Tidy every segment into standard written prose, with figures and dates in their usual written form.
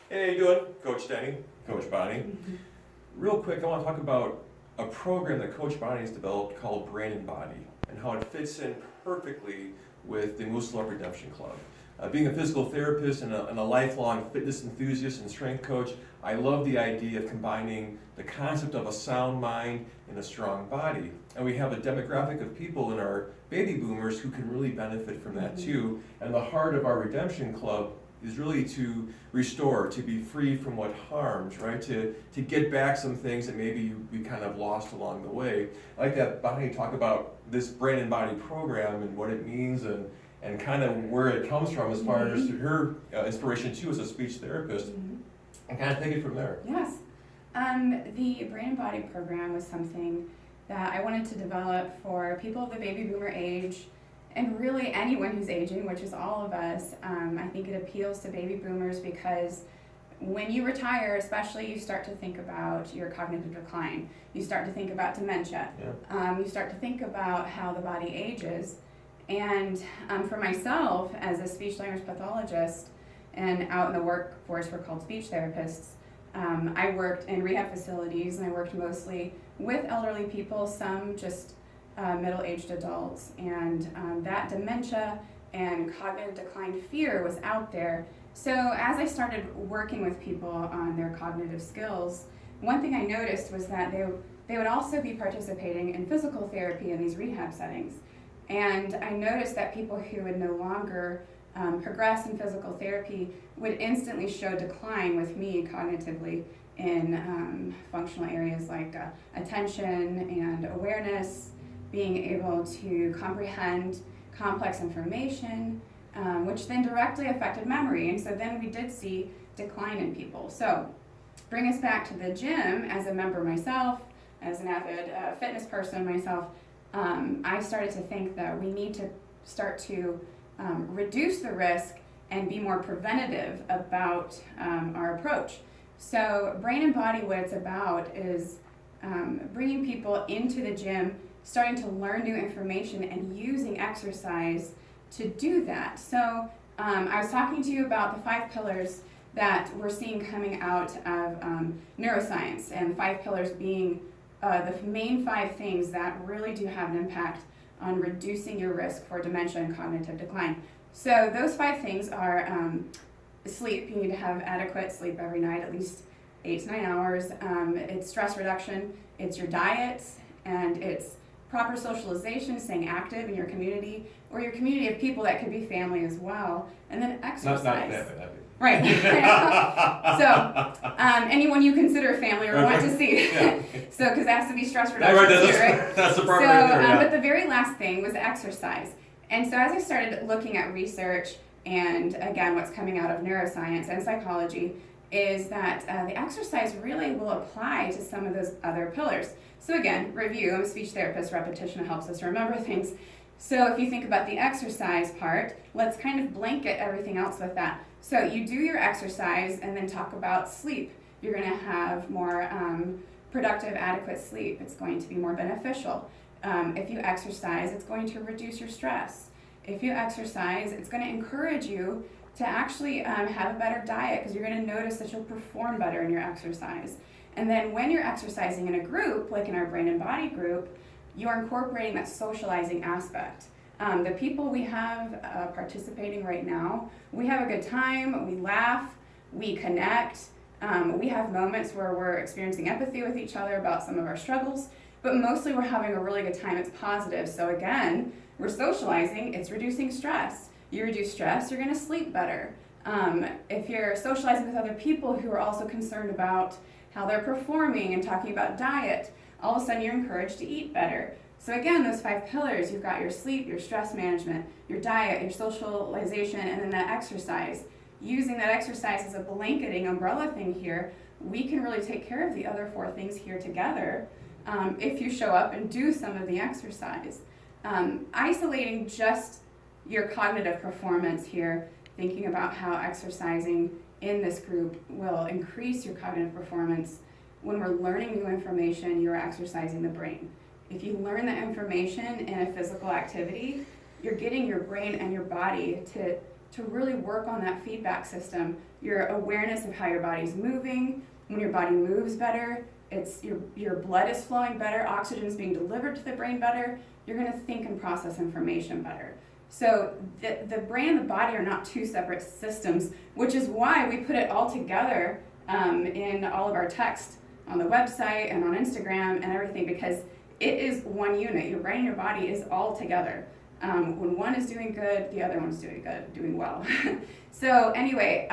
Hey, how you doing? Coach Denny, Coach Bonnie. Real quick, I want to talk about a program that Coach Bonnie has developed called Brain&Body and how it fits in perfectly with the Muscle Up Redemption Club. Being a physical therapist and a lifelong fitness enthusiast and strength coach, I love the idea of combining the concept of a sound mind and a strong body. And we have a demographic of people in our baby boomers who can really benefit from that too. And the heart of our Redemption Club is really to restore, to be free from what harms, right? To get back some things that maybe we kind of lost along the way. I like that Bonnie talk about this Brain and Body program and what it means and kind of where it comes from as far as her inspiration too as a speech therapist. And kind of take it from there. Yes. The Brain and Body program was something that I wanted to develop for people of the baby boomer age and really anyone who's aging, which is all of us. I think it appeals to baby boomers because when you retire, especially, you start to think about your cognitive decline. You start to think about dementia. Yeah. You start to think about how the body ages. And for myself, as a speech language pathologist and out in the workforce, we're called speech therapists. I worked in rehab facilities and I worked mostly with elderly people, some just middle-aged adults, and that dementia and cognitive decline fear was out there. So as I started working with people on their cognitive skills, one thing I noticed was that they would also be participating in physical therapy in these rehab settings. And I noticed that people who would no longer progress in physical therapy would instantly show decline with me cognitively in functional areas like attention and awareness, being able to comprehend complex information, which then directly affected memory. And so then we did see decline in people. So bring us back to the gym. As a member myself, as an avid fitness person myself, I started to think that we need to start to reduce the risk and be more preventative about our approach. So Brain and Body, what it's about is bringing people into the gym, starting to learn new information and using exercise to do that. So I was talking to you about the 5 pillars that we're seeing coming out of neuroscience, and the 5 pillars being the main 5 things that really do have an impact on reducing your risk for dementia and cognitive decline. So those 5 things are sleep. You need to have adequate sleep every night, at least 8 to 9 hours. It's stress reduction, it's your diet, and it's proper socialization, staying active in your community, or your community of people that could be family as well, and then exercise. Not family, that'd be. Right. So, anyone you consider family or want to see. Yeah. So, because it has to be stress reduction right? That's the part So, right there, yeah. but the very last thing was exercise. And so as I started looking at research and, again, what's coming out of neuroscience and psychology is that the exercise really will apply to some of those other pillars. So again, review. I'm a speech therapist. Repetition helps us remember things. So if you think about the exercise part, let's kind of blanket everything else with that. So you do your exercise and then talk about sleep. You're going to have more productive, adequate sleep. It's going to be more beneficial. If you exercise, it's going to reduce your stress. If you exercise, it's going to encourage you to actually have a better diet because you're going to notice that you'll perform better in your exercise. And then when you're exercising in a group, like in our Brain and Body group, you're incorporating that socializing aspect. The people we have participating right now, we have a good time, we laugh, we connect, we have moments where we're experiencing empathy with each other about some of our struggles, but mostly we're having a really good time. It's positive. So again, we're socializing, it's reducing stress. You reduce stress, you're going to sleep better. If you're socializing with other people who are also concerned about how they're performing and talking about diet, all of a sudden you're encouraged to eat better. So again, those 5 pillars, you've got your sleep, your stress management, your diet, your socialization, and then that exercise. Using that exercise as a blanketing umbrella thing here, we can really take care of the other 4 things here together if you show up and do some of the exercise. Isolating just your cognitive performance here, thinking about how exercising in this group will increase your cognitive performance. When we're learning new information, you're exercising the brain. If you learn the information in a physical activity, you're getting your brain and your body to to really work on that feedback system, your awareness of how your body's moving. When your body moves better, it's your blood is flowing better, oxygen is being delivered to the brain better, you're going to think and process information better. So the brain and the body are not two separate systems, which is why we put it all together in all of our text on the website and on Instagram and everything, because it is one unit. Your brain and your body is all together. When one is doing good, the other one's doing good, doing well. So anyway,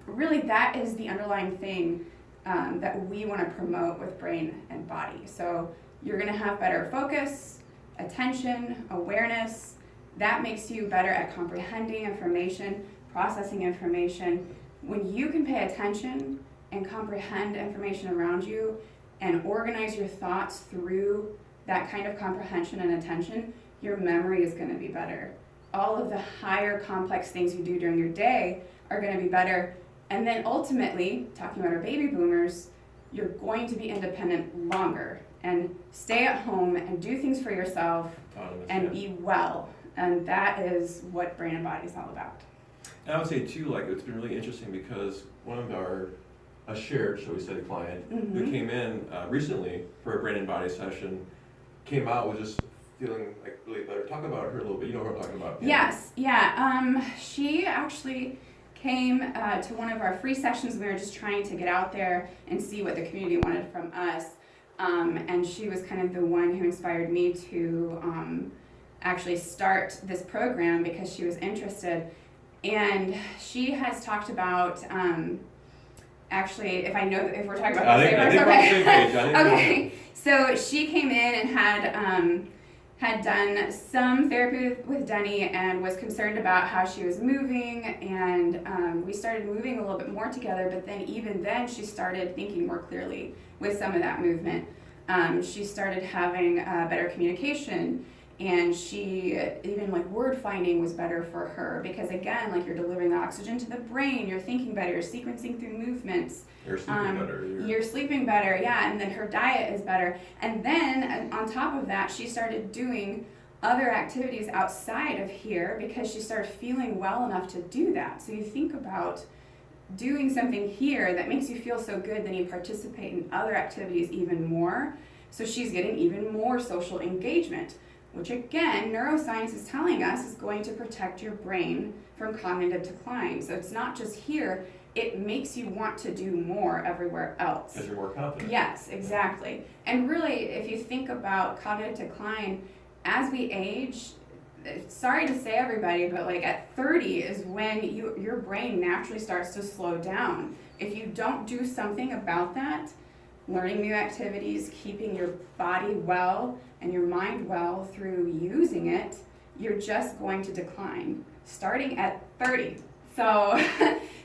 really that is the underlying thing that we want to promote with brain and body. So you're going to have better focus, attention, awareness. That makes you better at comprehending information, processing information. When you can pay attention and comprehend information around you and organize your thoughts through that kind of comprehension and attention, your memory is going to be better. All of the higher complex things you do during your day are going to be better. And then ultimately, talking about our baby boomers, you're going to be independent longer and stay at home and do things for yourself and be well. And that is what Brain and Body is all about. And I would say too, like it's been really interesting because one of a shared, shall we say, client who came in recently for a Brain and Body session, came out with just feeling like really better. Talk about her a little bit. You know what I'm talking about. Yes, yeah. She actually came to one of our free sessions. We were just trying to get out there and see what the community wanted from us. And she was kind of the one who inspired me to actually start this program because she was interested. And she has talked about, actually, if we're talking about the same person, okay. So she came in and had done some therapy with Denny and was concerned about how she was moving, and we started moving a little bit more together, but then even then she started thinking more clearly with some of that movement. She started having better communication, and she even like word finding was better for her because again, like you're delivering the oxygen to the brain, you're thinking better, you're sequencing through movements. You're sleeping better. You're sleeping better, yeah, and then her diet is better. And then on top of that, she started doing other activities outside of here because she started feeling well enough to do that. So you think about doing something here that makes you feel so good, then you participate in other activities even more. So she's getting even more social engagement, which again, neuroscience is telling us is going to protect your brain from cognitive decline. So it's not just here, it makes you want to do more everywhere else. Because you're more confident. Yes, exactly. And really, if you think about cognitive decline, as we age, sorry to say everybody, but like at 30 is when your brain naturally starts to slow down. If you don't do something about that, learning new activities, keeping your body well and your mind well through using it, you're just going to decline starting at 30. So,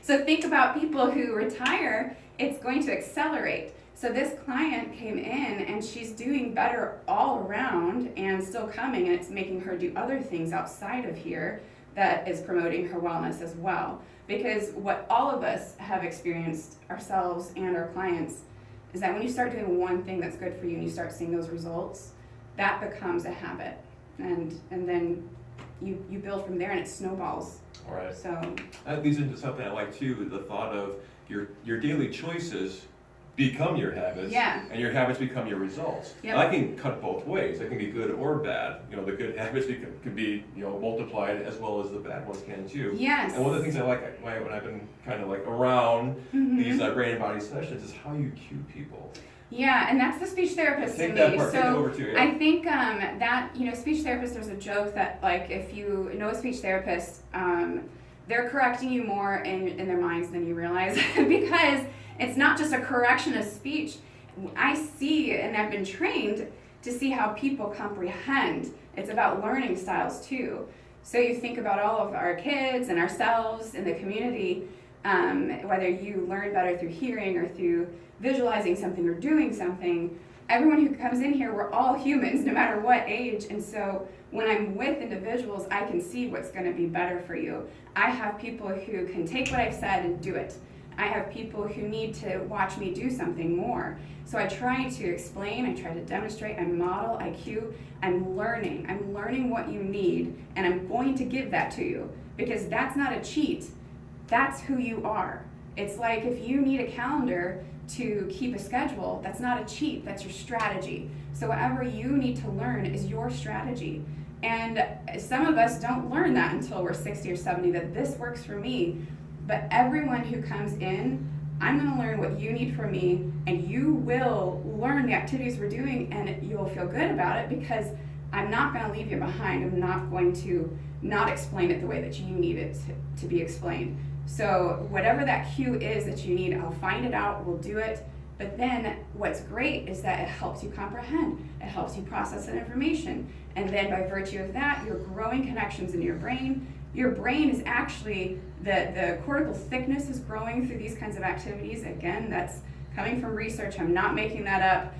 so think about people who retire, it's going to accelerate. So this client came in and she's doing better all around and still coming, and it's making her do other things outside of here that is promoting her wellness as well. Because what all of us have experienced, ourselves and our clients, is that when you start doing one thing that's good for you and you start seeing those results, that becomes a habit. And then you build from there and it snowballs. All right. So that leads into something I like too, the thought of your daily choices become your habits, yeah, and your habits become your results. Yep. And I can cut both ways. It can be good or bad. You know, the good habits can be multiplied as well as the bad ones can too. Yes. And one of the things I like when I've been kind of like around these Brain and Body sessions is how you cue people. Yeah, and that's the speech therapist Take in that me. part, So take it over too. Yeah. I think that speech therapists. There's a joke that like if you know a speech therapist, they're correcting you more in their minds than you realize because it's not just a correction of speech. I see and I've been trained to see how people comprehend. It's about learning styles too. So you think about all of our kids and ourselves in the community, whether you learn better through hearing or through visualizing something or doing something. Everyone who comes in here, we're all humans no matter what age, and so when I'm with individuals, I can see what's going to be better for you. I have people who can take what I've said and do it. I have people who need to watch me do something more. So I try to explain, I try to demonstrate, I model, I cue, I'm learning what you need, and I'm going to give that to you, because that's not a cheat, that's who you are. It's like if you need a calendar to keep a schedule, that's not a cheat, that's your strategy. So whatever you need to learn is your strategy. And some of us don't learn that until we're 60 or 70, that this works for me. But everyone who comes in, I'm going to learn what you need from me, and you will learn the activities we're doing, and you'll feel good about it, because I'm not going to leave you behind. I'm not going to not explain it the way that you need it to be explained. So whatever that cue is that you need, I'll find it out, we'll do it. But then what's great is that it helps you comprehend, it helps you process that information. And then by virtue of that, you're growing connections in your brain. Your brain is actually, the cortical thickness is growing through these kinds of activities. Again, that's coming from research, I'm not making that up.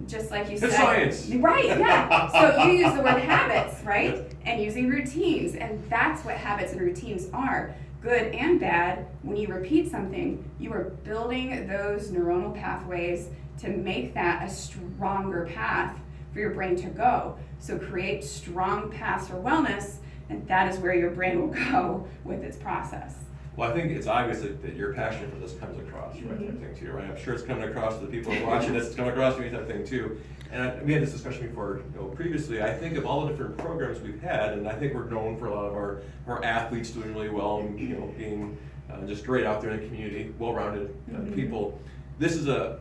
Just like you said. It's science. Right, yeah. So you use the word habits, right? And using routines, and that's what habits and routines are. Good and bad, when you repeat something, you are building those neuronal pathways to make that a stronger path for your brain to go. So create strong paths for wellness, and that is where your brain will go with its process. Well, I think it's obvious that your passion for this comes across, right? Mm-hmm. I think too, right? I'm sure it's coming across to the people who are watching this. It's coming across to me, type thing too. And we had this discussion before, previously. I think of all the different programs we've had, and I think we're known for a lot of our athletes doing really well and being just great out there in the community, well-rounded people. This is a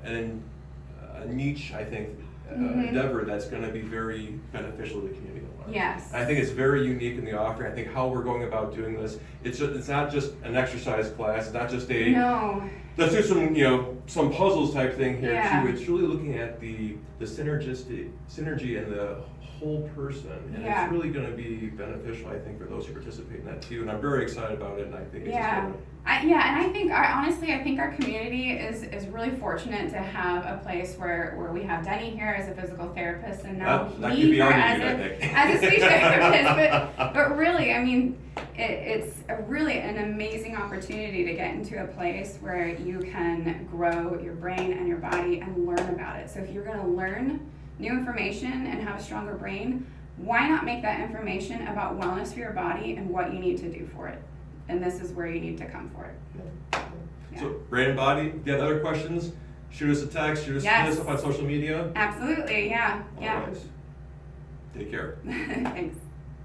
niche, I think, endeavor that's going to be very beneficial to the community. Yes. I think it's very unique in the offering. I think how we're going about doing this, it's not just an exercise class. It's not just let's do some puzzles type thing here too. It's really looking at the synergy and the whole person, and it's really going to be beneficial, I think, for those who participate in that too. And I'm very excited about it, and I think it's just going to. And I think I think our community is really fortunate to have a place where we have Denny here as a physical therapist, and now that me could be here as a speech therapist. But really, I mean, it's really an amazing opportunity to get into a place where you can grow your brain and your body and learn about it. So if you're going to learn new information and have a stronger brain, why not make that information about wellness for your body and what you need to do for it? And this is where you need to come for it. Yeah. So, Brain&Body, if you have other questions, shoot us a text, hit us up on social media. Absolutely, yeah. All right. Take care. Thanks.